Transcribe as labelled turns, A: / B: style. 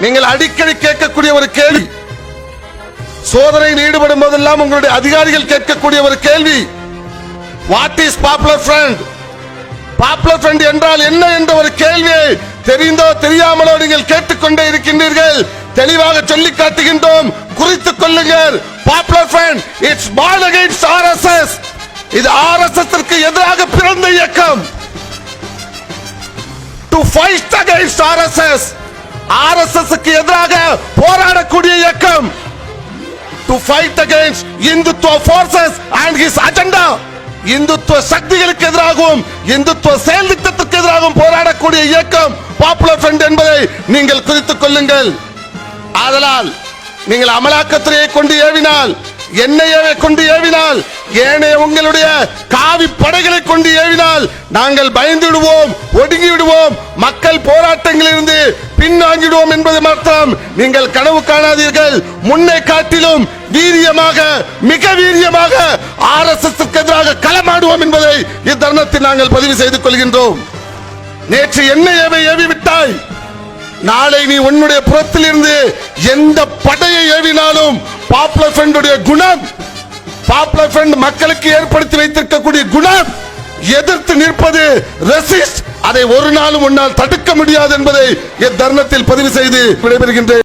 A: நீங்கள் அடிக்கடி கேட்கக்கூடிய ஒரு கேள்வி, சோதனையில் ஈடுபடும் போதெல்லாம் உங்களுடைய அதிகாரிகள் கேட்கக்கூடிய ஒரு கேள்வி, what is popular front? Popular front என்றால் என்ன என்ற ஒரு கேள்வியை தெரிந்தோ தெரியாமலோ நீங்கள் கேட்டுக்கொண்டே இருக்கின்றீர்கள். தெளிவாக சொல்லி காட்டுகின்றோம், குறித்துக் கொள்ளுங்கள். Popular front it's born against RSS. இது RSS-ற்கு எதிராக பிறந்த இயக்கம். to fight against RSS, RSS-க்கு எதிராக போராடக்கூடிய இயக்கம். to fight against Hindutva forces and his agenda. இந்துத்துவ சக்திகளுக்கு எதிராகவும் இந்துத்துவ செயல் திட்டத்திற்கு எதிராகவும் போராடக்கூடிய இயக்கம் பாப்புலர் ஃப்ரண்ட் என்பதை நீங்கள் குறித்துக் கொள்ளுங்கள். ஆதலால் நீங்கள் அமலாக்கத்துறையை கொண்டு ஏவினால், என்ஐஏவை கொண்டு ஏவினால், ஏனைய உங்களுடைய காவி படைகளை கொண்டு ஏவினால் நாங்கள் பயந்து விடுவோம், ஒடுங்கி விடுவோம், மக்கள் போராட்டங்களில் இருந்து பின்வாங்கிடுவோம் என்பதை மாத்திரம் நீங்கள் கனவு காணாதீர்கள். முன்னே காட்டிலும் வீரியமாக, மிக வீரியமாக RSS-க்கு எதிராக களமாடுவோம் என்பதை இத்தருணத்தில் நாங்கள் பதிவு செய்து கொள்கின்றோம். நேற்று என்ஐஏவை ஏவி விட்டாய், நாளை நீ உன்னுடைய புறத்தில் இருந்து எந்த படையை ஏவினாலும் பாப்புலர் ஃப்ரண்டுடைய குணம், பாப்புலர் ஃப்ரண்ட் மக்களுக்கு ஏற்படுத்தி வைத்திருக்கக்கூடிய குணம், எதிர்த்து நிற்பது, ரெசிஸ்ட், அதை ஒரு நாளும் உன்னால் தடுக்க முடியாது என்பதை இத்தருணத்தில் பதிவு செய்து விடைபெறுகின்றேன்.